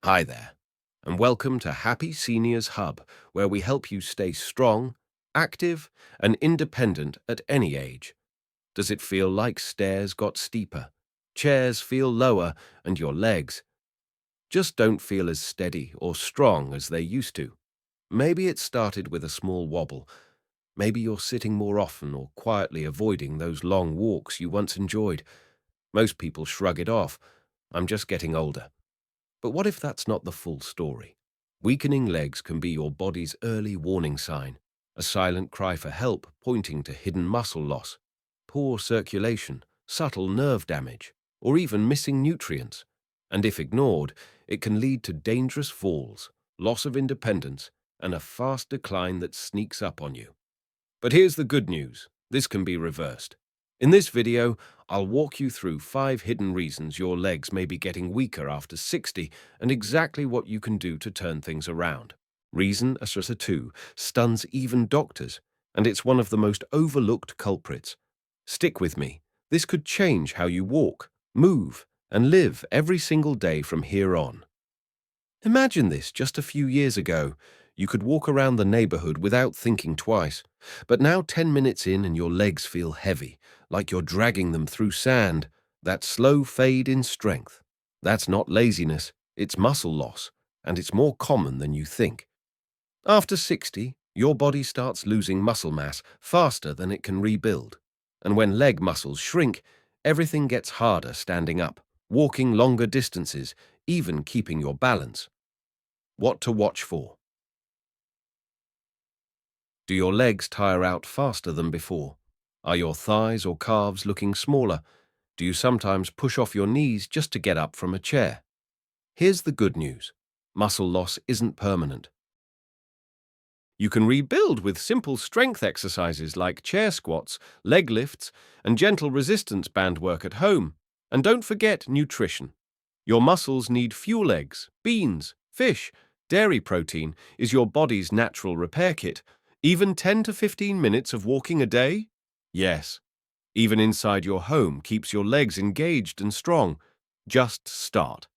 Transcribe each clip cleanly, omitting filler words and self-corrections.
Hi there, and welcome to Happy Seniors Hub, where we help you stay strong, active, and independent at any age. Does it feel like stairs got steeper, chairs feel lower, and your legs just don't feel as steady or strong as they used to? Maybe it started with a small wobble. Maybe you're sitting more often or quietly avoiding those long walks you once enjoyed. Most people shrug it off. I'm just getting older. But what if that's not the full story? Weakening legs can be your body's early warning sign, a silent cry for help pointing to hidden muscle loss, poor circulation, subtle nerve damage, or even missing nutrients. And if ignored, it can lead to dangerous falls, loss of independence, and a fast decline that sneaks up on you. But here's the good news. This can be reversed. In this video, I'll walk you through 5 hidden reasons your legs may be getting weaker after 60 and exactly what you can do to turn things around. Reason number 2 stuns even doctors, and it's one of the most overlooked culprits. Stick with me. This could change how you walk, move, and live every single day from here on. Imagine this just a few years ago. You could walk around the neighborhood without thinking twice. But now 10 minutes in and your legs feel heavy, like you're dragging them through sand. That slow fade in strength. That's not laziness, it's muscle loss, and it's more common than you think. After 60, your body starts losing muscle mass faster than it can rebuild. And when leg muscles shrink, everything gets harder standing up, walking longer distances, even keeping your balance. What to watch for? Do your legs tire out faster than before? Are your thighs or calves looking smaller? Do you sometimes push off your knees just to get up from a chair? Here's the good news. Muscle loss isn't permanent. You can rebuild with simple strength exercises like chair squats, leg lifts, and gentle resistance band work at home. And don't forget nutrition. Your muscles need fuel. Eggs, beans, fish, dairy protein is your body's natural repair kit. Even 10 to 15 minutes of walking a day? Yes. Even inside your home keeps your legs engaged and strong. Just start.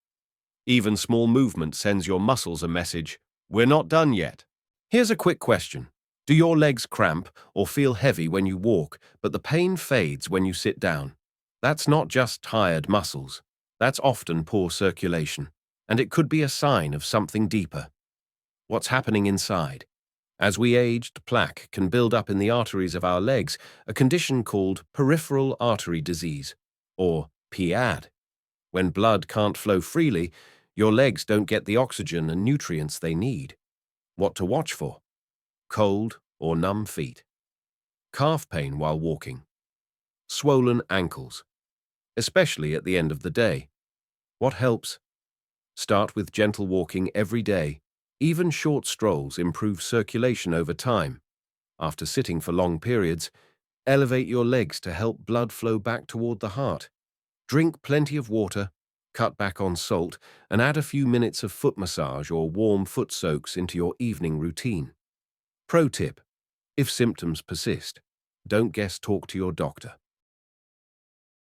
Even small movement sends your muscles a message, we're not done yet. Here's a quick question. Do your legs cramp or feel heavy when you walk, but the pain fades when you sit down? That's not just tired muscles. That's often poor circulation, and it could be a sign of something deeper. What's happening inside? As we age, plaque can build up in the arteries of our legs, a condition called peripheral artery disease, or PAD. When blood can't flow freely, your legs don't get the oxygen and nutrients they need. What to watch for? Cold or numb feet. Calf pain while walking. Swollen ankles, especially at the end of the day. What helps? Start with gentle walking every day. Even short strolls improve circulation over time. After sitting for long periods, elevate your legs to help blood flow back toward the heart. Drink plenty of water, cut back on salt, and add a few minutes of foot massage or warm foot soaks into your evening routine. Pro tip: if symptoms persist, don't guess, talk to your doctor.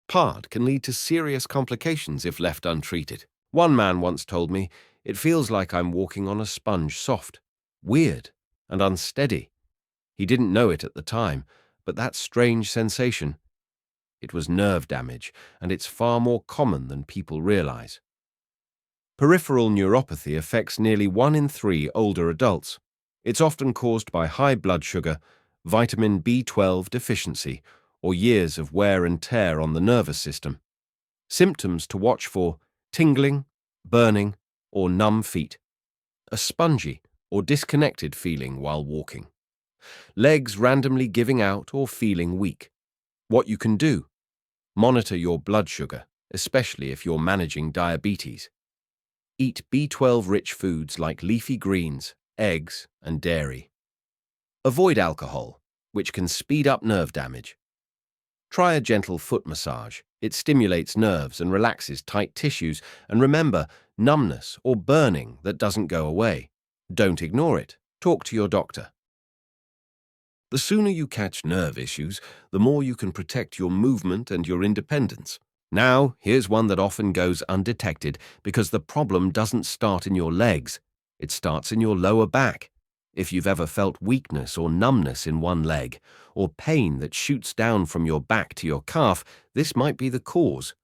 PAD can lead to serious complications if left untreated. One man once told me, it feels like I'm walking on a sponge, soft, weird, and unsteady. He didn't know it at the time, but that strange sensation, it was nerve damage, and it's far more common than people realize. Peripheral neuropathy affects nearly 1 in 3 older adults. It's often caused by high blood sugar, vitamin B12 deficiency, or years of wear and tear on the nervous system. Symptoms to watch for: tingling, burning, or numb feet. A spongy or disconnected feeling while walking. Legs randomly giving out or feeling weak. What you can do: monitor your blood sugar, especially if you're managing diabetes. Eat B12-rich foods like leafy greens, eggs, and dairy. Avoid alcohol, which can speed up nerve damage. Try a gentle foot massage. It stimulates nerves and relaxes tight tissues. And remember, numbness or burning that doesn't go away. Don't ignore it. Talk to your doctor. The sooner you catch nerve issues, the more you can protect your movement and your independence. Now, here's one that often goes undetected because the problem doesn't start in your legs. It starts in your lower back. If you've ever felt weakness or numbness in one leg, or pain that shoots down from your back to your calf, this might be the cause.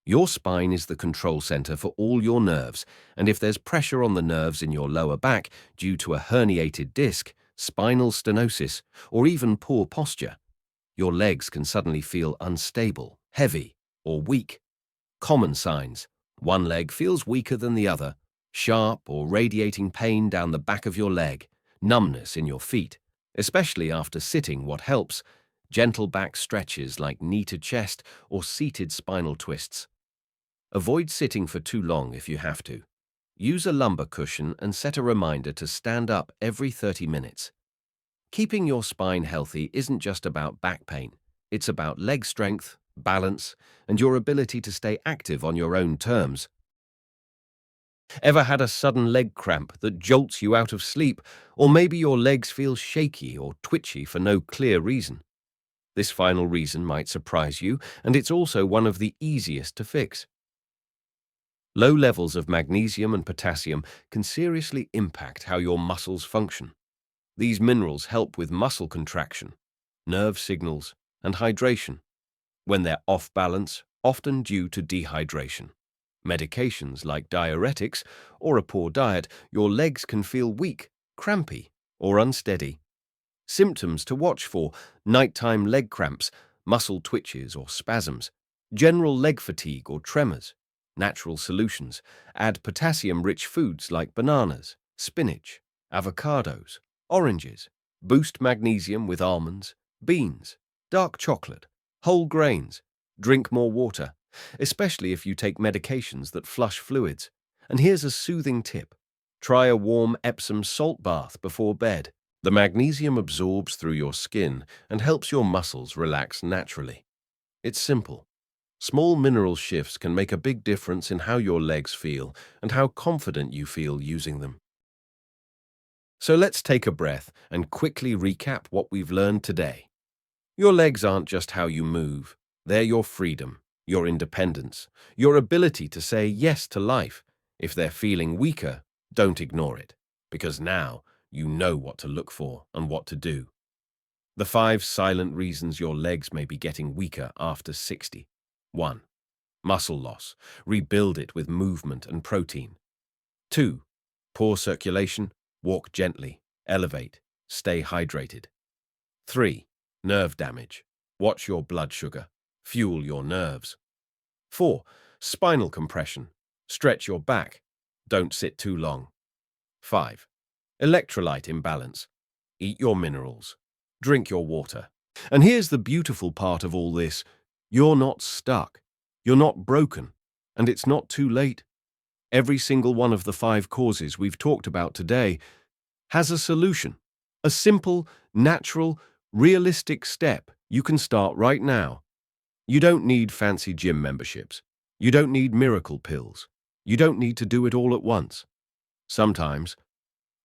Your spine is the control center for all your nerves, and if there's pressure on the nerves in your lower back due to a herniated disc, spinal stenosis, or even poor posture, your legs can suddenly feel unstable, heavy, or weak. Common signs: one leg feels weaker than the other, sharp or radiating pain down the back of your leg, numbness in your feet, especially after sitting. What helps: gentle back stretches like knee to chest or seated spinal twists. Avoid sitting for too long if you have to. Use a lumbar cushion and set a reminder to stand up every 30 minutes. Keeping your spine healthy isn't just about back pain. It's about leg strength, balance, and your ability to stay active on your own terms. Ever had a sudden leg cramp that jolts you out of sleep, or maybe your legs feel shaky or twitchy for no clear reason? This final reason might surprise you, and it's also one of the easiest to fix. Low levels of magnesium and potassium can seriously impact how your muscles function. These minerals help with muscle contraction, nerve signals, and hydration. When they're off balance, often due to dehydration, medications like diuretics, or a poor diet, your legs can feel weak, crampy, or unsteady. Symptoms to watch for: nighttime leg cramps, muscle twitches or spasms, general leg fatigue or tremors. Natural solutions: add potassium-rich foods like bananas, spinach, avocados, oranges. Boost magnesium with almonds, beans, dark chocolate, whole grains. Drink more water, especially if you take medications that flush fluids. And here's a soothing tip: try a warm Epsom salt bath before bed. The magnesium absorbs through your skin and helps your muscles relax naturally. It's simple. Small mineral shifts can make a big difference in how your legs feel and how confident you feel using them. So let's take a breath and quickly recap what we've learned today. Your legs aren't just how you move. They're your freedom, your independence, your ability to say yes to life. If they're feeling weaker, don't ignore it, because now you know what to look for and what to do. The 5 silent reasons your legs may be getting weaker after 60. 1. Muscle loss. Rebuild it with movement and protein. 2. Poor circulation. Walk gently. Elevate. Stay hydrated. 3. Nerve damage. Watch your blood sugar. Fuel your nerves. 4. Spinal compression. Stretch your back. Don't sit too long. 5. Electrolyte imbalance. Eat your minerals. Drink your water. And here's the beautiful part of all this: you're not stuck. You're not broken. And it's not too late. Every single one of the 5 causes we've talked about today has a solution. A simple, natural, realistic step you can start right now. You don't need fancy gym memberships. You don't need miracle pills. You don't need to do it all at once. Sometimes,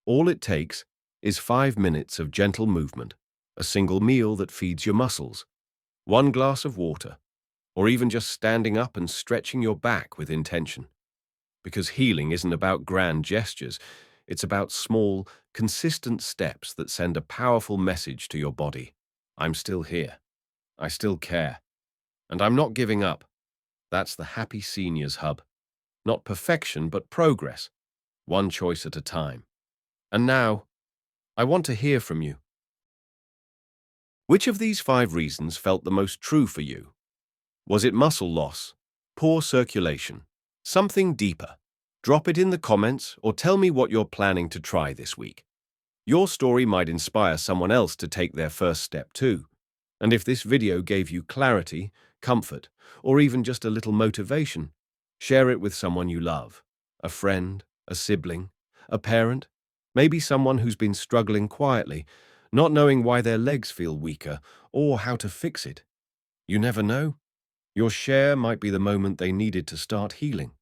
all it takes is 5 minutes of gentle movement, a single meal that feeds your muscles, one glass of water, or even just standing up and stretching your back with intention. Because healing isn't about grand gestures, it's about small, consistent steps that send a powerful message to your body. I'm still here. I still care. And I'm not giving up. That's the Happy Seniors Hub. Not perfection, but progress. One choice at a time. And now, I want to hear from you. Which of these 5 reasons felt the most true for you? Was it muscle loss, poor circulation, something deeper? Drop it in the comments or tell me what you're planning to try this week. Your story might inspire someone else to take their first step too. And if this video gave you clarity, comfort, or even just a little motivation, share it with someone you love: a friend, a sibling, a parent, maybe someone who's been struggling quietly, not knowing why their legs feel weaker or how to fix it. You never know. Your share might be the moment they needed to start healing.